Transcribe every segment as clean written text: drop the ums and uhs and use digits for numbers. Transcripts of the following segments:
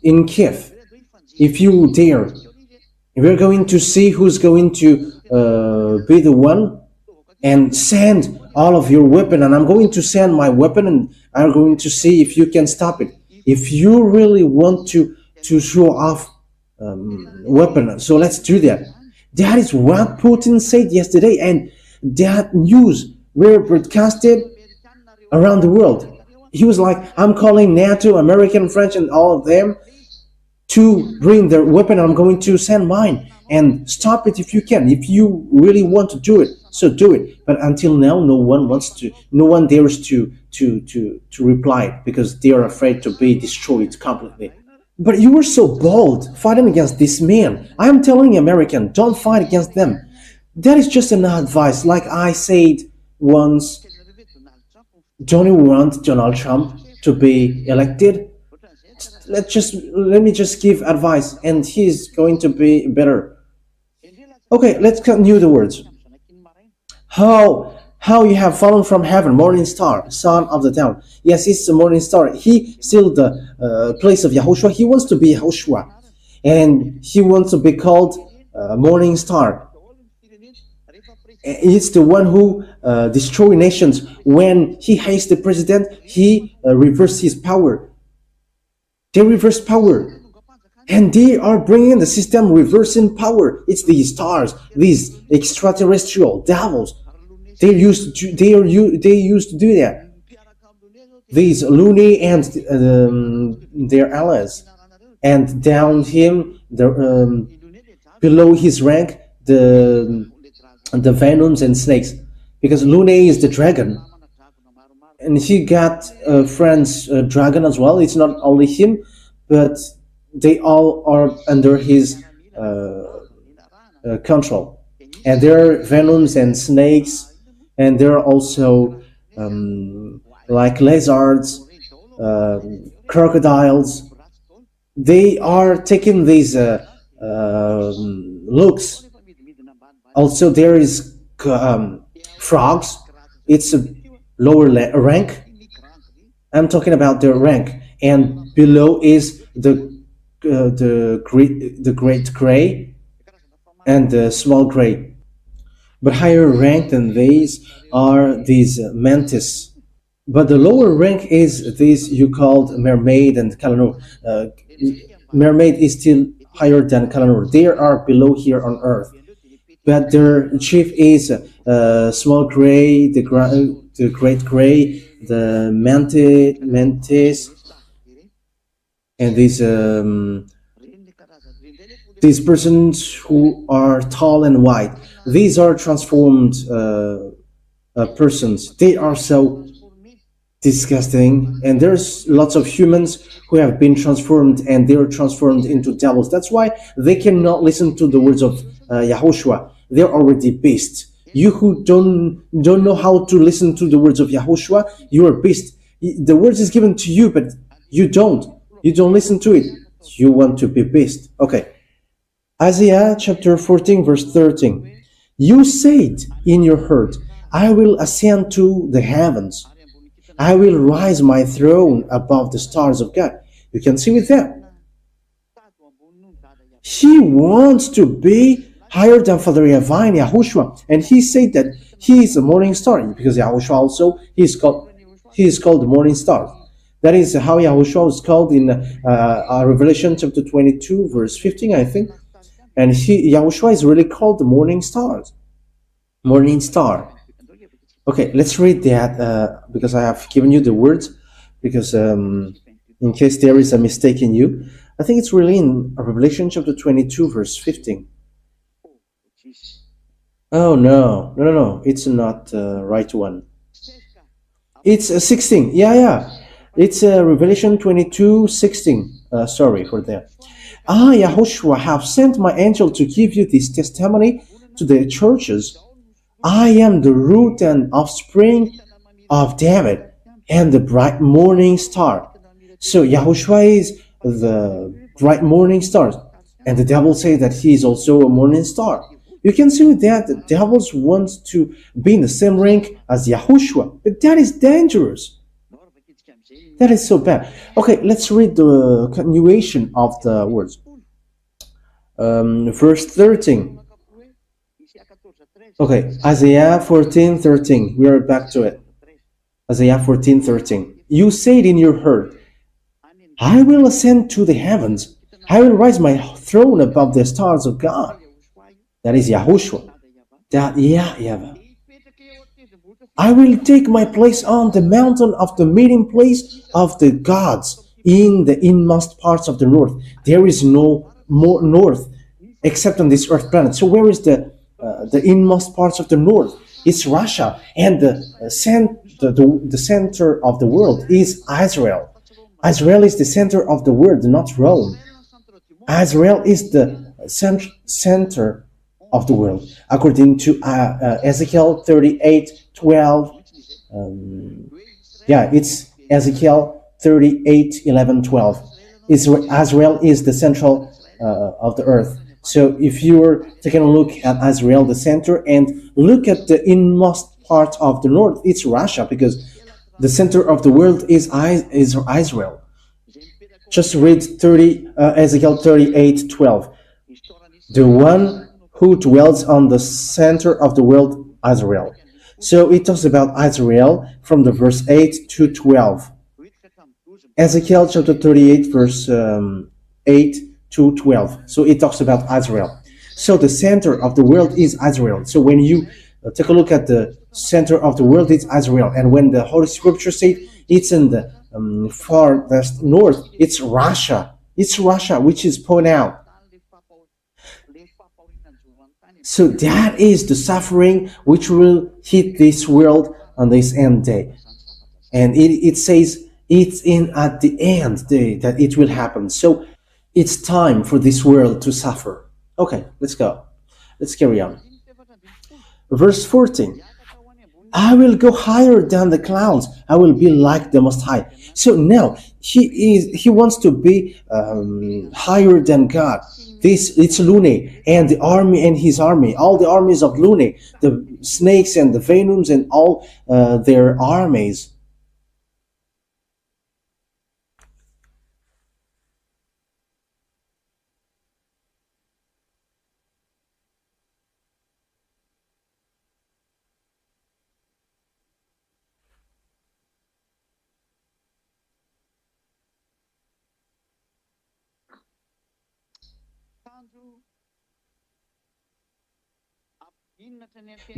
in Kiev. If you dare, we're going to see who's going to be the one, and send all of your weapon, and I'm going to send my weapon, and I'm going to see if you can stop it. If you really want to show off weapon, so let's do that. That is what Putin said yesterday, and that news were broadcasted around the world. He was like, I'm calling NATO, American, French, and all of them to bring their weapon. I'm going to send mine, and stop it if you can. If you really want to do it, so do it. But until now, no one dares to reply, because they are afraid to be destroyed completely. But you were so bold fighting against this man. I am telling American, don't fight against them. That is just an advice. Like I said once, don't you want Donald Trump to be elected? Let me just give advice, and he's going to be better. Okay, let's continue the words. How you have fallen from heaven, morning star, son of the town. Yes, it's a morning star. He still the place of YAHOSHUAH. He wants to be YAHOSHUAH, and he wants to be called morning star. It's the one who destroys nations. When he hates the president, he reverses his power. They reverse power. And they are bringing the system reversing power. It's these stars, these extraterrestrial devils. They used to do that. These Looney and their allies, and down him, below his rank, the venoms and snakes, because Looney is the dragon, and he got a friend's dragon as well. It's not only him, but they all are under his control, and there are venoms and snakes, and there are also like lizards, crocodiles. They are taking these looks. Also, there is frogs. It's a lower rank. I'm talking about their rank, and below is the great gray and the small gray. But higher rank than these are these mantis. But the lower rank is this you called mermaid and calanur. Mermaid is still higher than calanur. They are below here on Earth. But their chief is small gray, the great gray, the mantis, and these persons who are tall and white. These are transformed persons. They are so disgusting, and there's lots of humans who have been transformed, and they are transformed into devils. That's why they cannot listen to the words of YAHOSHUAH. They're already beasts. You who don't know how to listen to the words of YAHOSHUAH, you are beast. The words is given to you, but you don't listen to it. You want to be beast. Okay. Isaiah chapter 14 verse 13. You said in your heart, I will ascend to the heavens. I will rise my throne above the stars of God. You can see with that. He wants to be higher than Father YAHVAH and YAHOSHUAH. And he said that he is a morning star, because YAHOSHUAH also, he is called the morning star. That is how YAHOSHUAH is called in Revelation chapter 22 verse 15, I think. And YAHOSHUAH is really called the morning star. Morning star. Okay, let's read that because I have given you the words, because in case there is a mistake in you. I think it's really in Revelation chapter 22 verse 15. Oh no, it's not the right one. It's 16. Yeah. It's Revelation 22:16. Sorry for that. YAHOSHUAH have sent my angel to give you this testimony to the churches. I am the root and offspring of David and the bright morning star. So YAHOSHUAH is the bright morning star, and the devil say that he is also a morning star. You can see with that the devils want to be in the same rank as YAHOSHUAH, but that is dangerous. That is so bad. Okay, let's read the continuation of the words. Verse 13. Okay, Isaiah 14:13. We are back to it. Isaiah 14:13. You said in your heart, I will ascend to the heavens. I will raise my throne above the stars of God. That is YAHOSHUAH. That YAHVAH. I will take my place on the mountain of the meeting place of the gods in the inmost parts of the north. There is no more north except on this earth planet. So where is the inmost parts of the north? It's Russia, and the center of the world is Israel. Israel is the center of the world, not Rome. Israel is the center of the world, according to Ezekiel 38:12. It's Ezekiel 38:11-12. Israel is the central of the earth. So if you're taking a look at Israel, the center, and look at the inmost part of the north, it's Russia, because the center of the world is Israel. Just read Ezekiel 38:12. The one who dwells on the center of the world, Israel. So it talks about Israel from the verse 8 to 12. Ezekiel chapter 38, verse 8 to 12. So it talks about Israel. So the center of the world is Israel. So when you take a look at the center of the world, it's Israel. And when the Holy Scripture says it's in the farthest north, it's Russia. It's Russia, which is pointed out. So that is the suffering which will hit this world on this end day. And it says it's at the end day that it will happen. So it's time for this world to suffer. Okay, let's go. Let's carry on. Verse 14. I will go higher than the clouds. I will be like the Most High. So now he wants to be higher than God. It's Lune and the army and his army, all the armies of Lune, the snakes and the venoms and all their armies.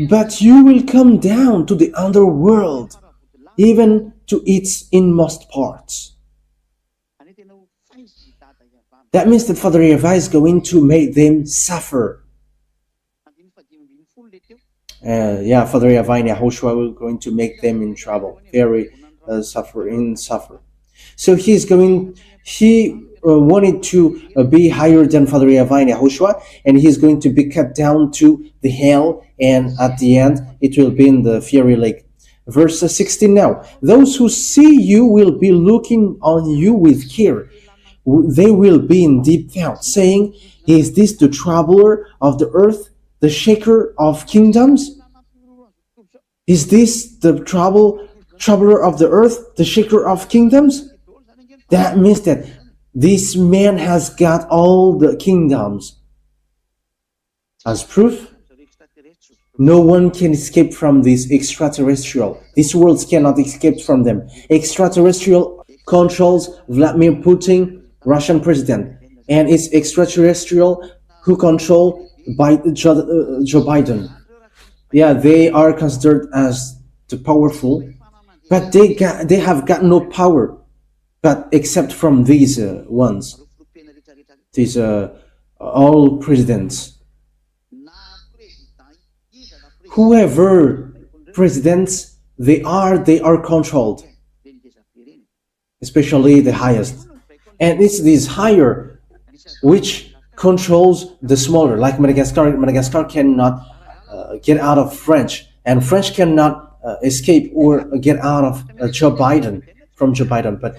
But you will come down to the underworld, even to its inmost parts. That means that Father YAHVAH is going to make them suffer. Father YAHVAH and YAHOSHUAH will going to make them in trouble, very suffer. So he wanted to be higher than Father YAHVAH and YAHOSHUAH, and he's going to be cut down to the hell, and at the end it will be in the fiery lake. Verse 16 now. Those who see you will be looking on you with care. They will be in deep thought, saying, is this the troubler of the earth, the shaker of kingdoms? Is this the troubler of the earth, the shaker of kingdoms? That means that this man has got all the kingdoms. As proof, no one can escape from this extraterrestrial. These worlds cannot escape from them. Extraterrestrial controls Vladimir Putin, Russian president, and it's extraterrestrial who control Joe Biden. Yeah, they are considered as the powerful, but they have got no power, but except from these ones, these all presidents. Whoever presidents they are controlled, especially the highest. And it's this higher which controls the smaller, like Madagascar. Madagascar cannot get out of French, and French cannot escape or get out of Joe Biden, from Joe Biden. But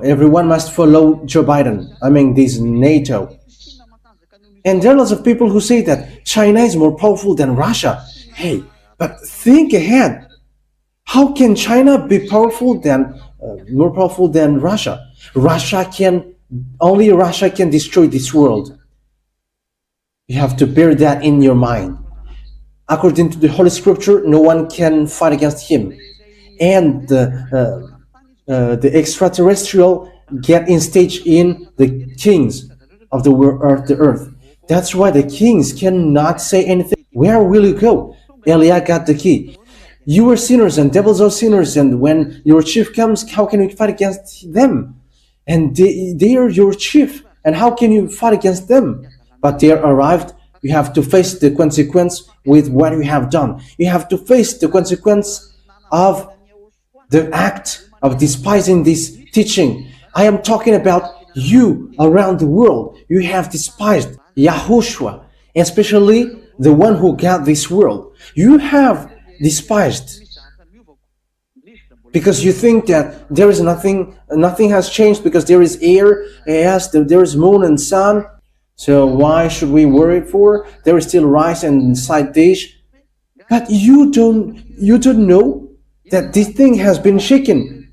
everyone must follow Joe Biden. I mean, this NATO. And there are lots of people who say that China is more powerful than Russia. Hey, but think ahead. How can China be powerful than more powerful than Russia. Only Russia can destroy this world. You have to bear that in your mind. According to the Holy Scripture, no one can fight against him. And the extraterrestrial get in stage in the kings of the earth. That's why the kings cannot say anything. Where will you go? Eliah got the key. You are sinners and devils are sinners, and when your chief comes, how can you fight against them? And they are your chief, and how can you fight against them? But they are arrived. You have to face the consequence with what you have done. You have to face the consequence of the act of despising this teaching. I am talking about you around the world. You have despised YAHOSHUAH, especially the one who got this world. You have despised because you think that there is nothing has changed because there is air, yes, there is moon and sun. So why should we worry for? There is still rice and side dish. But you don't know that this thing has been shaken.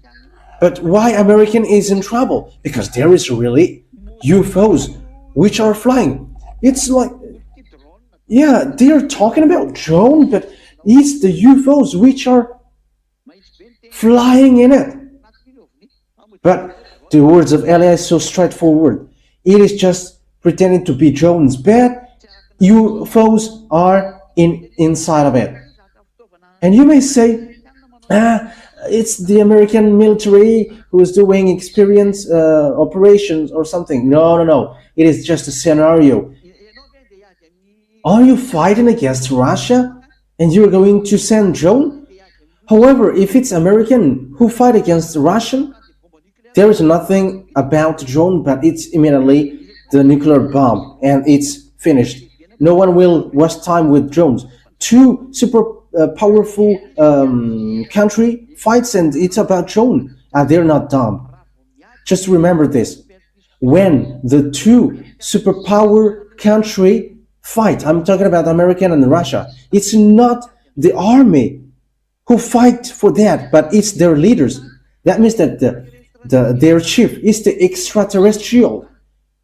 But why American is in trouble? Because there is really UFOs which are flying. It's like, yeah, they are talking about drone, but it's the UFOs which are flying in it. But the words of Eliah is so straightforward. It is just pretending to be drones, but UFOs are inside of it. And you may say, it's the American military who is doing experience operations or something. No. It is just a scenario. Are you fighting against Russia and you're going to send drone? However, if it's American who fight against Russian, there is nothing about drone, but it's immediately the nuclear bomb, and it's finished. No one will waste time with drones. Two super powerful country fights, and it's about drone, and they're not dumb. Just remember this: when the two superpower country fight, I'm talking about American and Russia. It's not the army who fight for that, but it's their leaders. That means that their chief is the extraterrestrial,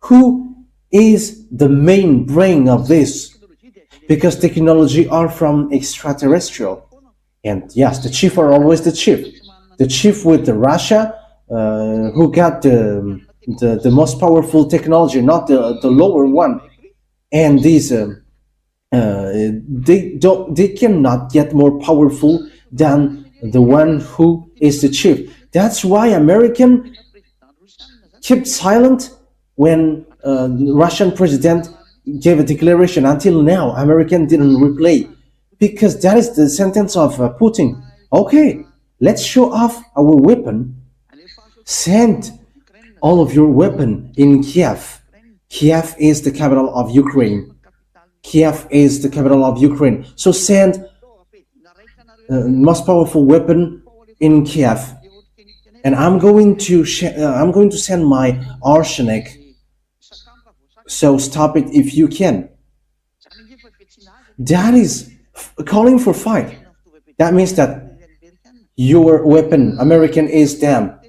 who is the main brain of this, because technology are from extraterrestrial. And yes, the chief are always the chief with the Russia, who got the most powerful technology, not the lower one. And these they cannot get more powerful than the one who is the chief. That's why American kept silent when the Russian president gave a declaration. Until now, American didn't reply, because that is the sentence of Putin. Okay, let's show off our weapon. Send all of your weapon in Kiev. Kiev is the capital of Ukraine. Kiev is the capital of Ukraine. So send most powerful weapon in Kiev, and I'm going to send my arsenic. So stop it if you can. That is calling for fight. That means that your weapon, American, is them.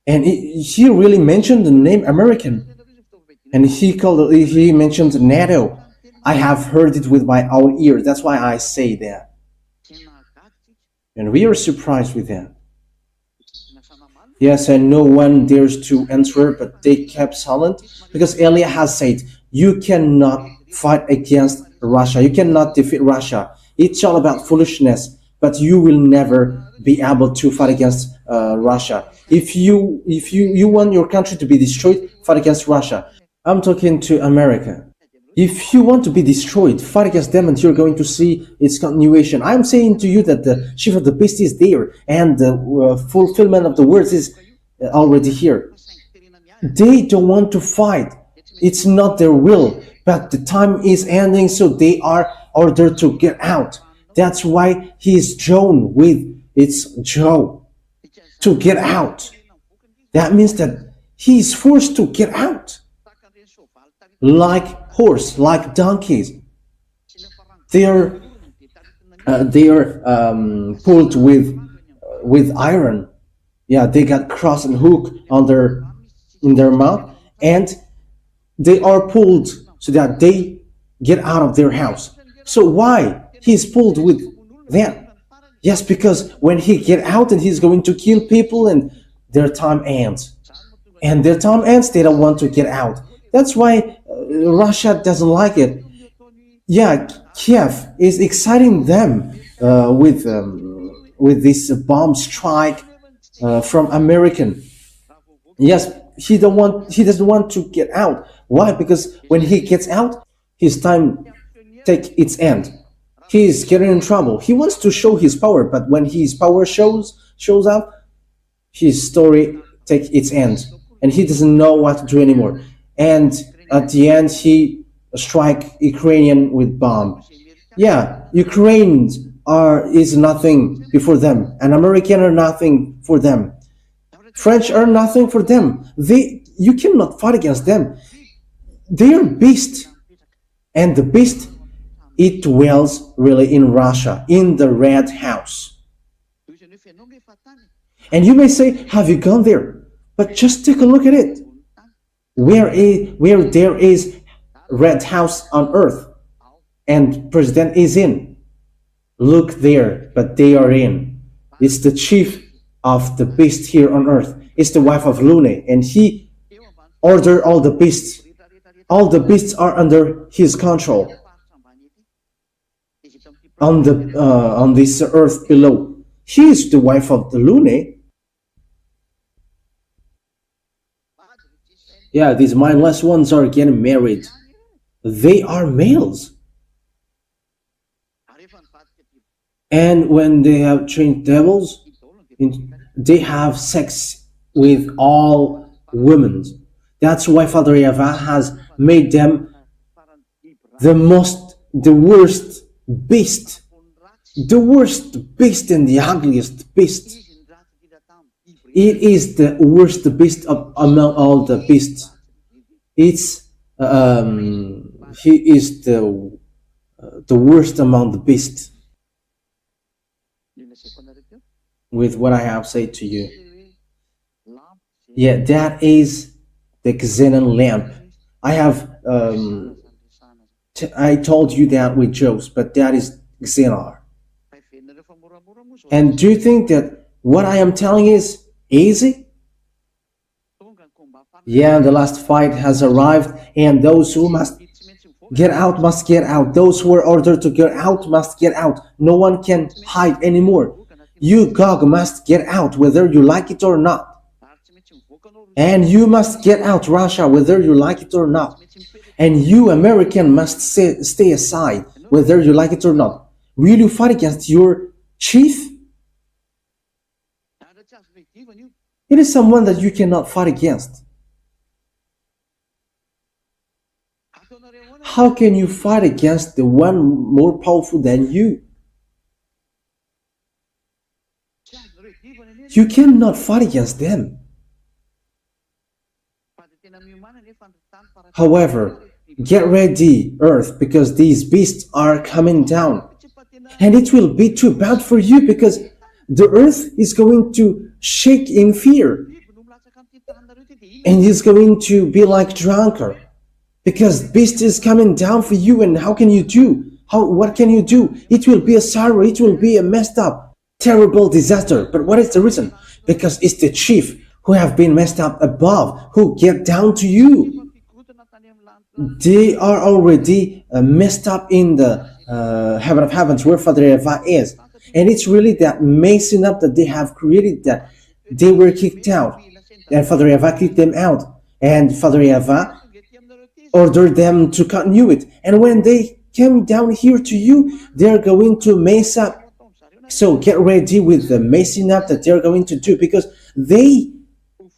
And he really mentioned the name American, and he mentioned NATO. I have heard it with my own ears. That's why I say that. And we are surprised with that. Yes, and no one dares to answer, but they kept silent, because Eliah has said, you cannot fight against Russia. You cannot defeat Russia. It's all about foolishness, but you will never be able to fight against Russia. If you want your country to be destroyed, fight against Russia. I'm talking to America. If you want to be destroyed, fight against them, and you're going to see its continuation. I'm saying to you that the chief of the beast is there, and the fulfillment of the words is already here. They don't want to fight. It's not their will, but the time is ending, so they are ordered to get out. That's why he is drawn with its jaw to get out. That means that he is forced to get out. Like horse, like donkeys, they are pulled with iron. Yeah, they got cross and hook on their in their mouth, and they are pulled so that they get out of their house. So why he's pulled with them? Yes, because when he get out and he's going to kill people and their time ends. And their time ends, they don't want to get out. That's why Russia doesn't like it. Yeah, Kiev is exciting them with this bomb strike from American. Yes, he doesn't want to get out. Why? Because when he gets out, his time take its end. He is getting in trouble. He wants to show his power, but when his power shows up, his story take its end, and he doesn't know what to do anymore. And at the end, he strike Ukrainian with bomb. Yeah, Ukrainians are is nothing before them, and American are nothing for them. French are nothing for them. You cannot fight against them. They are beast, and the beast it dwells really in Russia, in the Red House. And you may say, "Have you gone there?" But just take a look at it. Where there is Red House on Earth, and President is in. Look there, but they are in. It's the chief of the beast here on Earth. It's the wife of Lune, and he ordered all the beasts. All the beasts are under his control on this earth below. He is the wife of the Lune. Yeah, these mindless ones are getting married. They are males. And when they have trained devils, they have sex with all women. That's why Father YAHVAH has made them the worst beast, and the ugliest beast. It is the worst beast among all the beasts. It's he is the worst among the beasts. With what I have said to you, yeah, that is the xenon lamp. I told you that with jokes, but that is xenon. And do you think that what I am telling is easy? Yeah, the last fight has arrived, and those who must get out must get out. Those who are ordered to get out must get out. No one can hide anymore. You, Gog, must get out, whether you like it or not. And you must get out, Russia, whether you like it or not. And you, American, must stay aside, whether you like it or not. Will you fight against your chief? It is someone that you cannot fight against. How can you fight against the one more powerful than you? You cannot fight against them. However, get ready, Earth, because these beasts are coming down. And it will be too bad for you, because the Earth is going to shake in fear. And it's going to be like drunkard. Because beast is coming down for you, and how can you do? What can you do? It will be a sorrow, it will be a messed up, terrible disaster. But what is the reason? Because it's the chief who have been messed up above, who get down to you. They are already messed up in the heaven of heavens, where Father YAHVAH is. And it's really that messing up that they have created, that they were kicked out. And Father YAHVAH kicked them out. And Father YAHVAH ordered them to continue it. And when they came down here to you, they're going to mess up. So get ready with the messing up that they're going to do, because they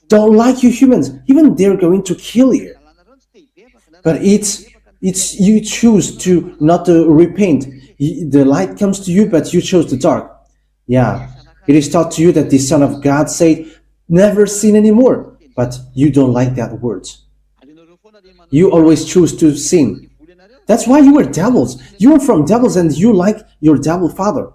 don't like you humans. Even they're going to kill you. But it's you choose to not to repent. The light comes to you, but you chose the dark. Yeah, it is taught to you that the Son of God said, "Never sin anymore." But you don't like that word. You always choose to sin. That's why you were devils. You are from devils, and you like your devil father.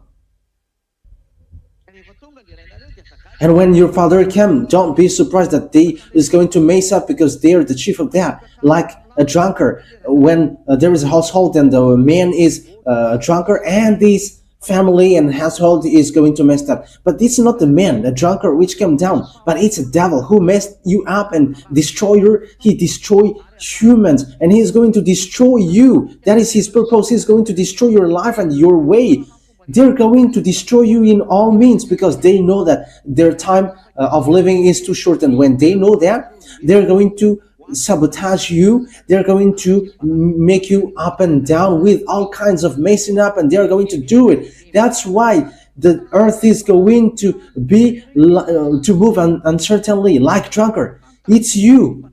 And when your father come, don't be surprised that they is going to mess up because they are the chief of that, like a drunkard. When there is a household and the man is a drunkard, and this family and household is going to mess up. But it's not the man, the drunkard, which come down, but it's a devil who messed you up and destroyer. He destroy humans, and he is going to destroy you. That is his purpose. He's going to destroy your life and your way. They're going to destroy you in all means because they know that their time of living is too short. And when they know that, they're going to sabotage you. They're going to make you up and down with all kinds of messing up, and they're going to do it. That's why the earth is going to be to move uncertainly like drunkard. It's you,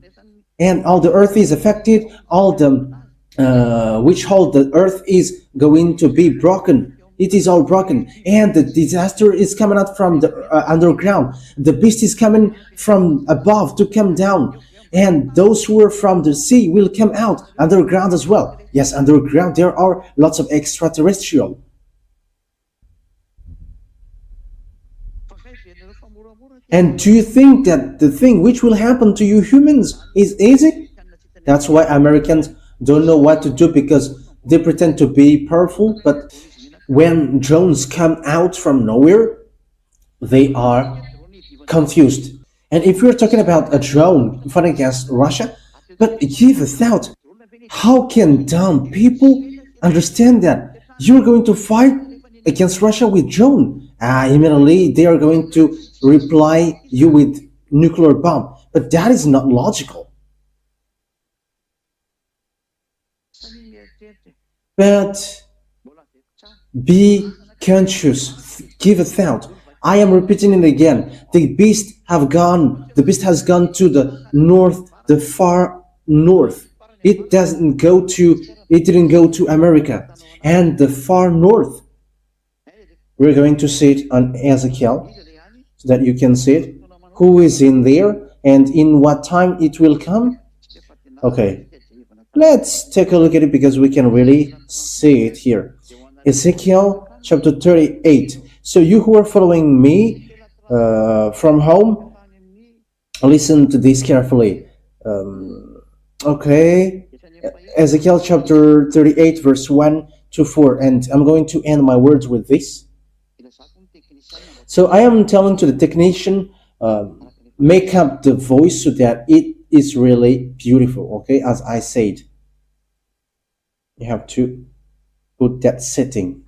and all the earth is affected. All the which hold the earth is going to be broken. It is all broken, and the disaster is coming out from the underground. The beast is coming from above to come down, and those who are from the sea will come out underground as well. Yes, underground there are lots of extraterrestrial. And do you think that the thing which will happen to you humans is easy? That's why Americans don't know what to do, because they pretend to be powerful, but when drones come out from nowhere, they are confused. And if we're talking about a drone fighting against Russia, but give a thought, how can dumb people understand that you're going to fight against Russia with drone? Immediately they are going to reply you with nuclear bomb. But that is not logical. But be conscious, give a thought. I am repeating it again. The beast has gone to the north, the far north. It didn't go to America. And the far north, we're going to see it on Ezekiel, so that you can see it. Who is in there and in what time it will come? Okay, let's take a look at it because we can really see it here. Ezekiel chapter 38. So you who are following me from home, listen to this carefully. Okay, Ezekiel chapter 38 verse 1 to 4, and I'm going to end my words with this. So I am telling to the technician, make up the voice so that it is really beautiful, okay, as I said. You have to put that setting.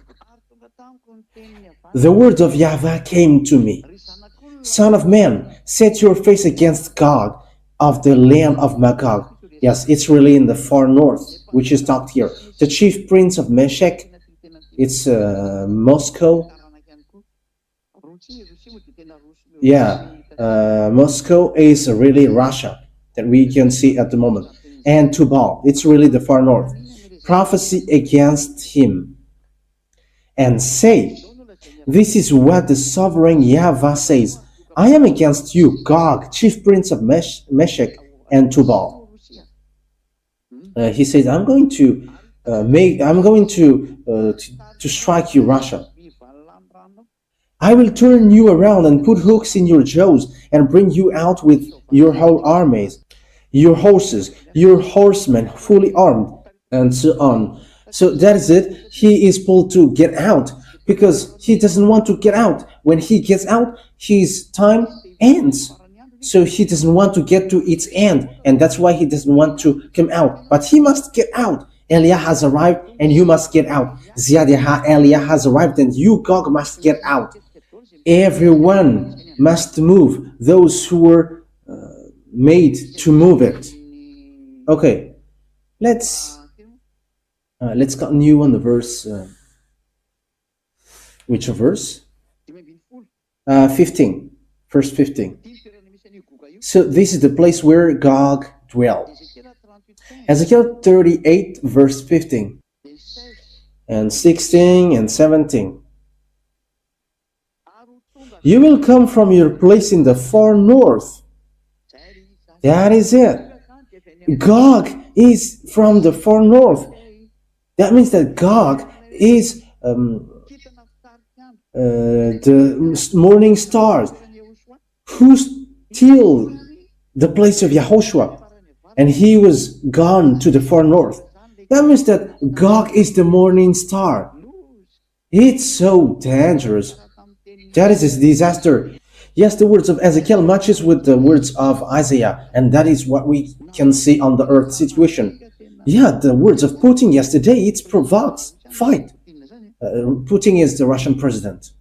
The word of YAHVAH came to me. Son of man, set your face against Gog of the land of Magog. Yes, it's really in the far north, which is talked here. The chief prince of Meshech, it's Moscow. Yeah, Moscow is really Russia that we can see at the moment. And Tubal, it's really the far north. Prophecy against him and say, this is what the sovereign YAHVAH says. I am against you, Gog, chief prince of Meshech and Tubal. He says, I'm going to strike you, Russia. I will turn you around and put hooks in your jaws and bring you out with your whole armies, your horses, your horsemen fully armed, and so on. So that is it. He is pulled to get out because he doesn't want to get out. When he gets out, his time ends. So he doesn't want to get to its end, and that's why he doesn't want to come out. But he must get out. Eliah has arrived, and you must get out. Ziad Eliah has arrived, and you, Gog, must get out. Everyone must move. Those who were made to move it. Okay, let's continue on the verse. Which verse? 15, verse 15. So this is the place where Gog dwelt. Ezekiel 38, verse 15, and 16 and 17. You will come from your place in the far north. That is it. Gog is from the far north. That means that Gog is the morning stars. who steal the place of Yahushua, and he was gone to the far north. That means that Gog is the morning star. It's so dangerous. That is a disaster. Yes, the words of Ezekiel matches with the words of Isaiah, and that is what we can see on the earth situation. Yeah, the words of Putin yesterday, it provokes fight. Putin is the Russian president.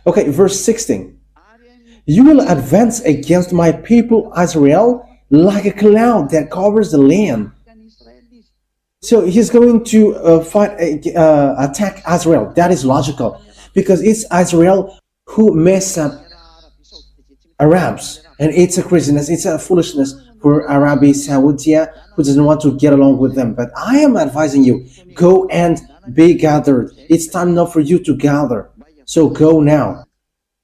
Okay, verse 16. You will advance against my people Israel like a cloud that covers the land. So he's going to attack Israel. That is logical because it's Israel who mess up Arabs, and it's a craziness, it's a foolishness for Arabia Saudia who doesn't want to get along with them. But I am advising you, go and be gathered. It's time now for you to gather. So go now,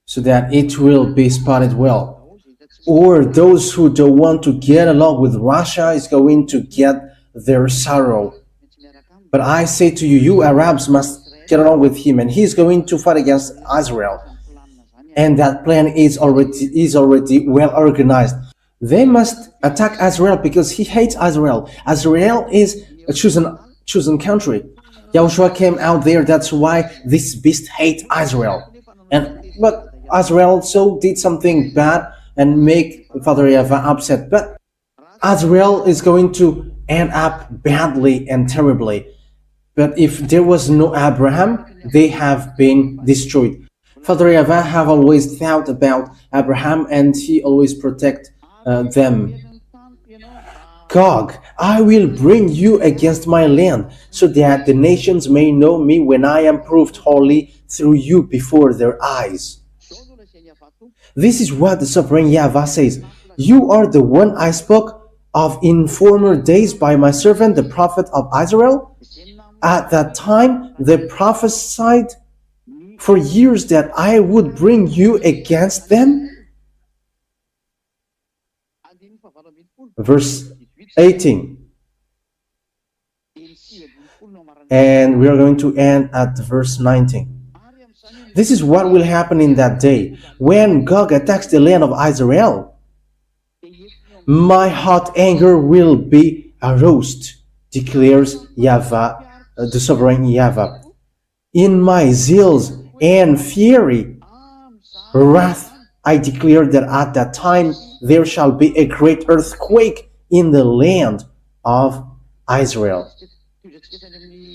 so that it will be spotted well. Or those who don't want to get along with Russia is going to get their sorrow. But I say to you, you Arabs must get along with him, and he's going to fight against Israel. And that plan is already well organized. They must attack Israel because he hates Israel. Israel is a chosen country. Yahushua came out there. That's why this beast hates Israel. But Israel also did something bad and make Father YAHVAH upset. But Israel is going to end up badly and terribly. But if there was no Abraham, they have been destroyed. Father YAHVAH have always thought about Abraham, and he always protect them. Gog, I will bring you against my land, so that the nations may know me when I am proved holy through you before their eyes. This is what the sovereign YAHVAH says. You are the one I spoke of in former days by my servant the prophet of Israel. At that time they prophesied for years that I would bring you against them. Verse 18. And we are going to end at verse 19. This is what will happen in that day when Gog attacks the land of Israel. My hot anger will be aroused, declares YAHVAH, the sovereign YAHVAH. In my zeals and fury, wrath, I declare that at that time there shall be a great earthquake in the land of Israel.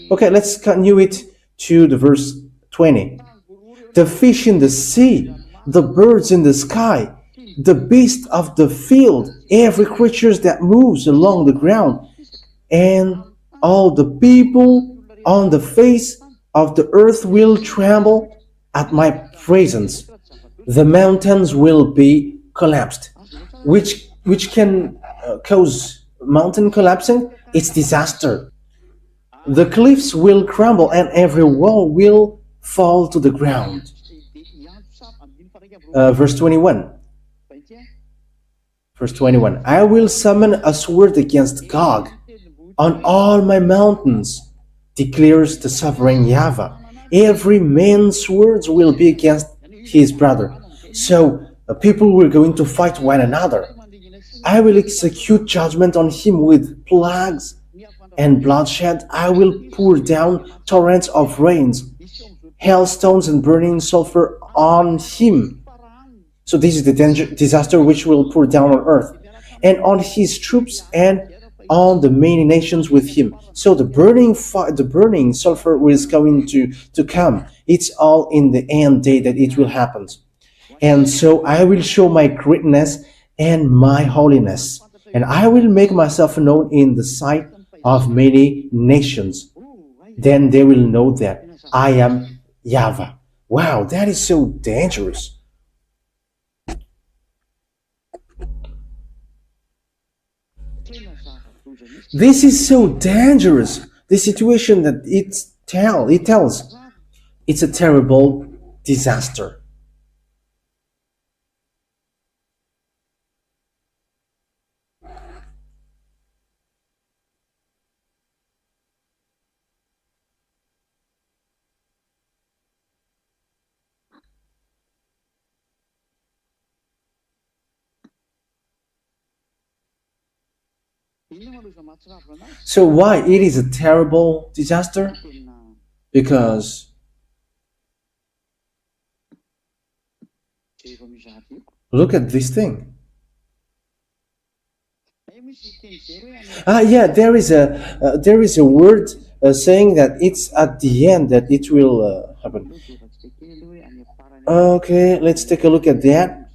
Okay, let's continue it to the verse 20. The fish in the sea, the birds in the sky, the beast of the field, every creature that moves along the ground, and all the people on the face of the earth will tremble at my presence. The mountains will be collapsed. Which can cause mountain collapsing? It's disaster. The cliffs will crumble and every wall will fall to the ground. Verse 21. Verse 21. I will summon a sword against Gog on all my mountains, declares the sovereign YAHVAH. Every man's swords will be against his brother. So people were going to fight one another. I will execute judgment on him with plagues and bloodshed. I will pour down torrents of rains, hailstones and burning sulfur on him. So this is the disaster which will pour down on earth, and on his troops and on the many nations with him. So the burning sulfur is going to come. It's all in the end day that it will happen. And so I will show my greatness and my holiness, and I will make myself known in the sight of many nations. Then they will know that I am YAHVAH. Wow, that is so dangerous. This is so dangerous. The situation that it tells, it's a terrible disaster. So why it is a terrible disaster? Because look at this thing. Yeah, there is a word saying that it's at the end that it will happen. Okay, let's take a look at that.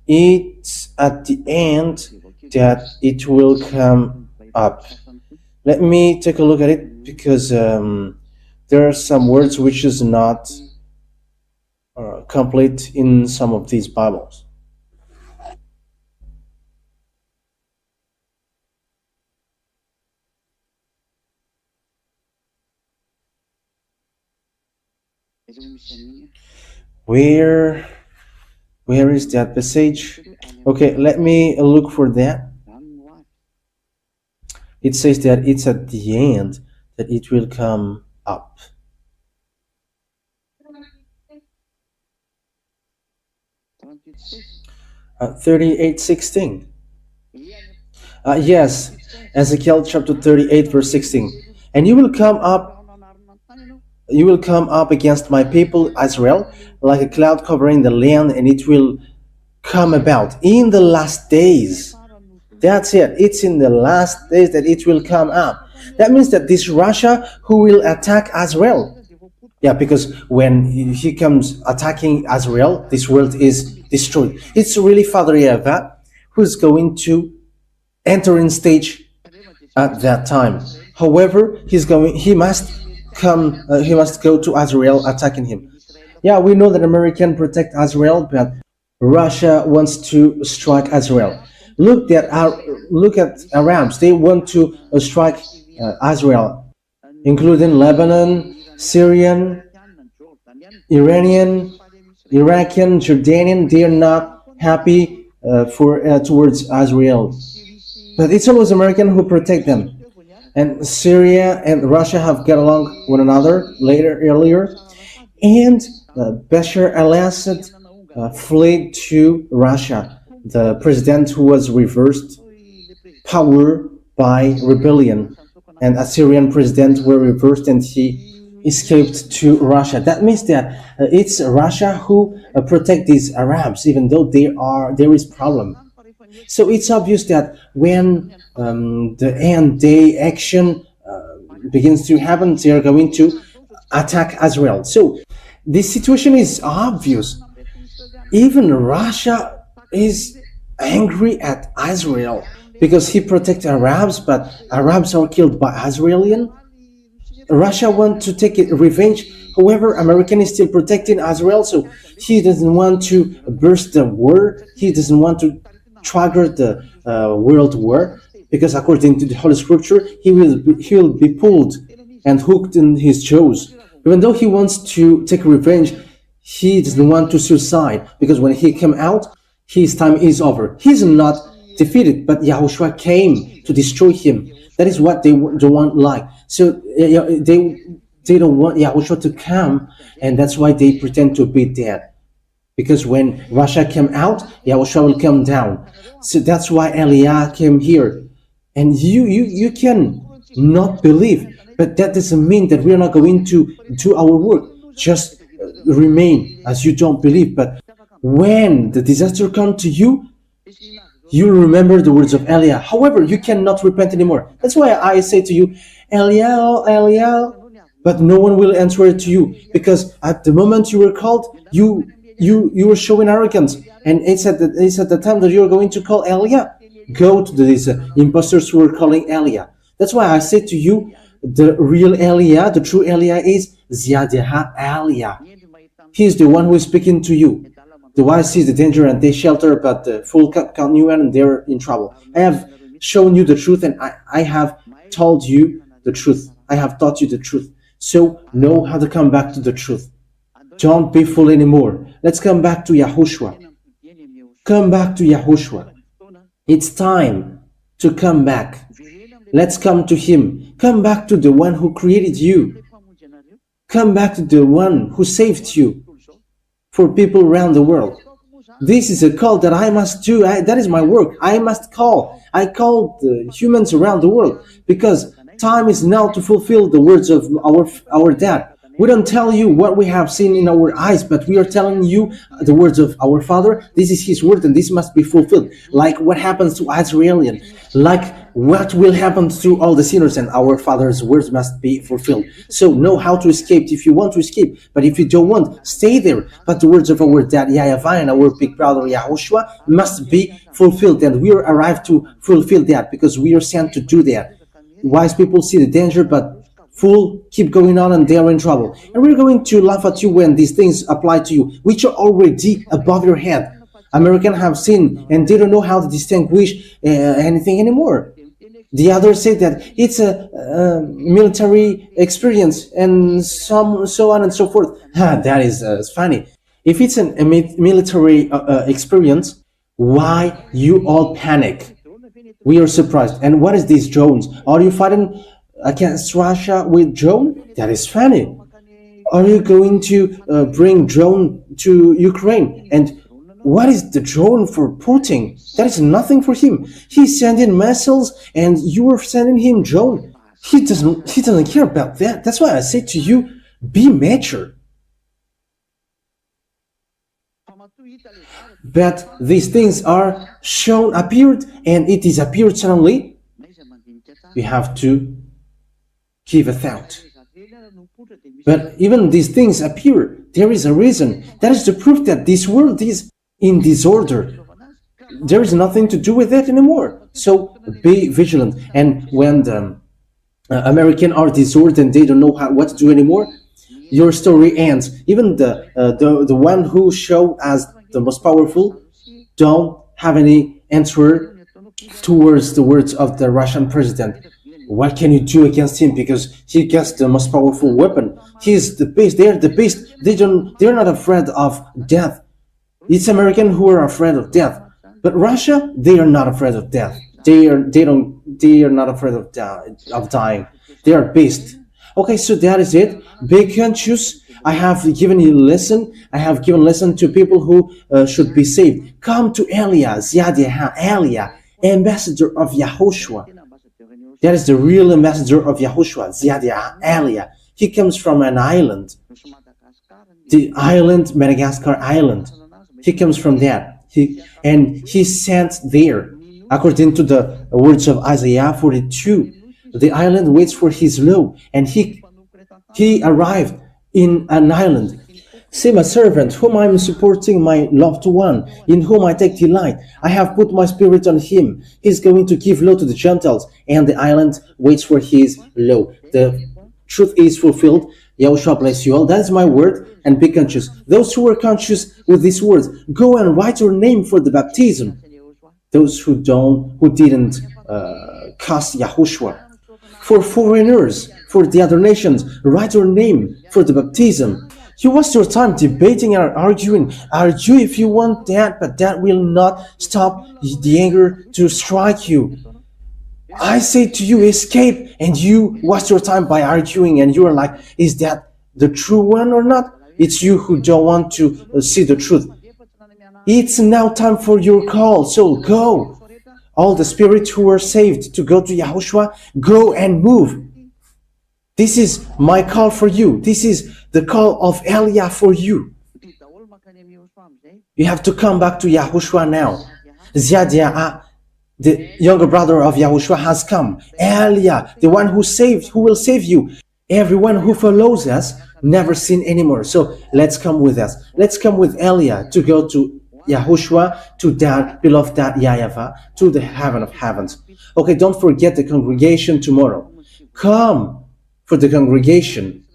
It's at the end that it will come up. Let me take a look at it because there are some words which is not complete in some of these Bibles. Where is that passage? Okay, let me look for that. It says that it's at the end that it will come up. 38:16. Yes, Ezekiel chapter 38 verse 16. And you will come up against my people Israel like a cloud covering the land, and it will come about in the last days. That's it. It's in the last days that it will come up. That means that this Russia who will attack Israel. Yeah, because when he comes attacking Israel, this world is destroyed. It's really Father YAHVAH who's going to enter in stage at that time. However, he must go to Israel attacking him. Yeah, we know that America protect Israel, but Russia wants to strike Israel. Look at Arabs. They want to strike Israel, including Lebanon, Syrian, Iranian, Iraqian, Jordanian. They are not happy towards Israel, but it's always American who protect them. And Syria and Russia have got along one another earlier, and Bashar al-Assad fled to Russia, the president who was reversed power by rebellion, and Assyrian president were reversed and he escaped to Russia. That means that it's Russia who protect these Arabs, even though there is problem. So it's obvious that when the end day action begins to happen, they are going to attack Israel. So this situation is obvious. Even Russia is angry at Israel because he protects Arabs, but Arabs are killed by Israelis. Russia wants to take revenge. However, American is still protecting Israel, so he doesn't want to burst the war. He doesn't want to trigger the world war, because according to the Holy Scripture, he will be pulled and hooked in his jaws. Even though he wants to take revenge, he doesn't want to suicide, because when he came out, his time is over. He's not defeated, but YAHOSHUAH came to destroy him. That is what they don't want like. So they don't want YAHOSHUAH to come, and that's why they pretend to be dead. Because when Russia came out, YAHOSHUAH will come down. So that's why Eliah came here. And you can not believe, but that doesn't mean that we're not going to do our work. Just remain as you don't believe. But when the disaster comes to you, you remember the words of Eliah. However, you cannot repent anymore. That's why I say to you, Eliah, Eliah, but no one will answer it to you, because at the moment you were called, you were showing arrogance, and it's at the time that you're going to call Eliah. Go to these imposters who are calling Eliah. That's why I say to you, the real Eliah, the true Eliah is Ziyadah Eliah. He is the one who is speaking to you. The wise sees the danger and they shelter, but the fool can't knew and they're in trouble. I have shown you the truth, and I have told you the truth. I have taught you the truth. So know how to come back to the truth. Don't be fooled anymore. Let's come back to YAHOSHUAH. Come back to YAHOSHUAH. It's time to come back. Let's come to him. Come back to the one who created you. Come back to the one who saved you for people around the world. This is a call that I must do. That is my work. I must call. I call the humans around the world because time is now to fulfill the words of our dad. We don't tell you what we have seen in our eyes, but we are telling you the words of our Father. This is His word, and this must be fulfilled. Like what happens to Israelian, like what will happen to all the sinners, and our Father's words must be fulfilled. So know how to escape if you want to escape, but if you don't want, stay there. But the words of our dad YAHVAH and our big brother YAHOSHUAH must be fulfilled, and we are arrived to fulfill that because we are sent to do that. Wise people see the danger, but fool keep going on and they are in trouble. And we're going to laugh at you when these things apply to you, which are already above your head. Americans have seen and they don't know how to distinguish anything anymore. The others say that it's a military experience and so on and so forth. That is funny. If it's a military experience, why you all panic? We are surprised. And what is these drones? Are you fighting against Russia with drone? That is funny. Are you going to bring drone to Ukraine? And what is the drone for Putin? That is nothing for him. He's sending missiles and you are sending him drone. He doesn't care about that. That's why I say to you, be mature. But these things are appeared, and it disappeared suddenly. We have to give a thought. But even these things appear, there is a reason. That is the proof that this world is in disorder. There is nothing to do with that anymore. So be vigilant. And when the Americans are disordered and they don't know what to do anymore, your story ends. Even the one who showed as the most powerful don't have any answer towards the words of the Russian president. What can you do against him? Because he gets the most powerful weapon. He's the beast. They're the beast. They're not afraid of death. It's Americans who are afraid of death. But Russia, they are not afraid of death. They are not afraid of dying. They are beasts. Okay, so that is it. Be conscious. I have given you a lesson. I have given a lesson to people who should be saved. Come to Elia, Elia, ambassador of YAHOSHUAH. That is the real ambassador of YAHOSHUAH, Elia. He comes from an island. The island, Madagascar island. He comes from there. He's sent there. According to the words of Isaiah 42, the island waits for his law, and he arrived in an island. See my servant, whom I am supporting, my loved one, in whom I take delight. I have put my spirit on him. He is going to give law to the Gentiles, and the island waits for his law. The truth is fulfilled. YAHOSHUAH bless you all. That is my word, and be conscious. Those who are conscious with these words, go and write your name for the baptism. Those who didn't cast YAHOSHUAH. For foreigners, for the other nations, write your name for the baptism. You waste your time debating and arguing. Argue if you want that, but that will not stop the anger to strike you. I say to you, escape, and you waste your time by arguing, and you are like, is that the true one or not? It's you who don't want to see the truth. It's now time for your call, so go. All the spirits who are saved to go to YAHOSHUAH, go and move. This is my call for you. This is the call of Elia for you. You have to come back to YAHOSHUAH now. The younger brother of YAHOSHUAH has come. Elia, the one who will save you. Everyone who follows us, never sin anymore. So let's come with us. Let's come with Elia to go to YAHOSHUAH, to that beloved dad YAHVAH, to the heaven of heavens. Okay, don't forget the congregation tomorrow. Come for the congregation.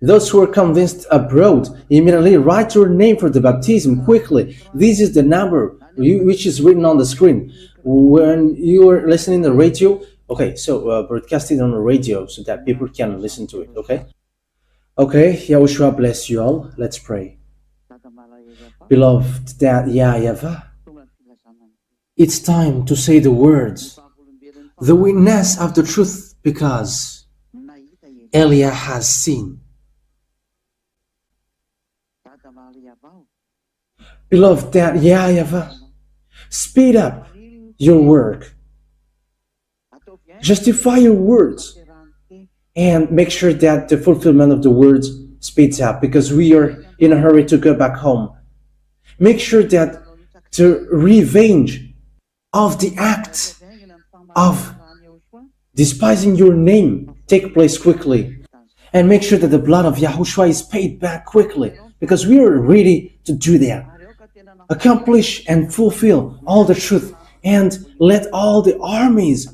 Those who are convinced abroad, immediately write your name for the baptism quickly. This is the number which is written on the screen. When you are listening to the radio, okay, so broadcast it on the radio so that people can listen to it, okay? Okay, YAHOSHUAH bless you all. Let's pray. Beloved dad YAHVAH, it's time to say the words, the witness of the truth, because Elia has seen. Beloved that YAHVAH, speed up your work, justify your words, and make sure that the fulfillment of the words speeds up, because we are in a hurry to go back home. Make sure that the revenge of the act of despising your name take place quickly, and make sure that the blood of YAHOSHUAH is paid back quickly, because we are ready to do that. Accomplish and fulfill all the truth, and let all the armies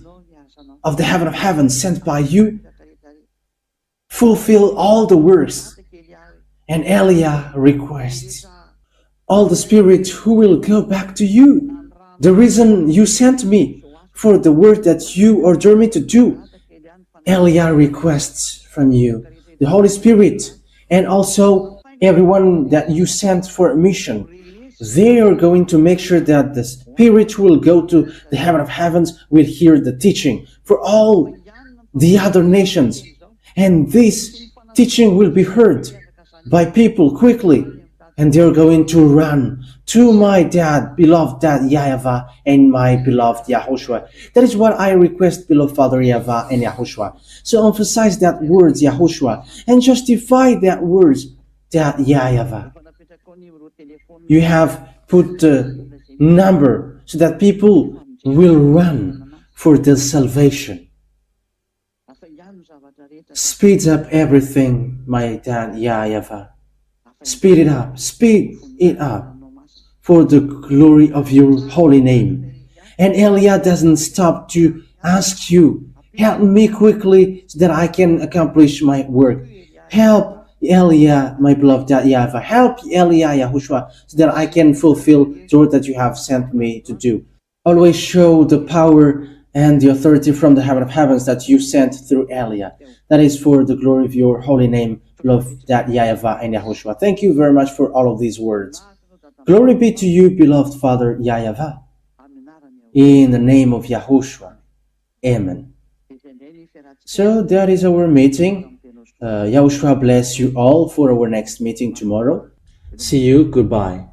of the heaven of heaven sent by you fulfill all the works and Eliah requests. All the spirits who will go back to you. The reason you sent me for the work that you order me to do, Eliah requests from you. The Holy Spirit, and also everyone that you sent for a mission, they are going to make sure that the Spirit will go to the heaven of heavens, will hear the teaching for all the other nations. And this teaching will be heard by people quickly, and they're going to run to my dad, beloved dad YAHVAH, and my beloved YAHOSHUAH. That is what I request, beloved Father YAHVAH and YAHOSHUAH. So emphasize that words YAHOSHUAH, and justify that words that YAHVAH. You have put the number so that people will run for the salvation. Speeds up everything, my dad YAHVAH. Speed it up for the glory of your holy name. And Eliah doesn't stop to ask you, help me quickly so that I can accomplish my work. Help Eliah, my beloved YAHVAH. Help Eliah, YAHOSHUAH, so that I can fulfill the work that you have sent me to do. Always show the power and the authority from the heaven of heavens that you sent through Eliah. That is for the glory of your holy name, beloved YAHVAH and YAHOSHUAH. Thank you very much for all of these words. Glory be to you, beloved Father YAHVAH. In the name of YAHOSHUAH. Amen. So that is our meeting. YAHOSHUAH bless you all for our next meeting tomorrow. See you. Goodbye.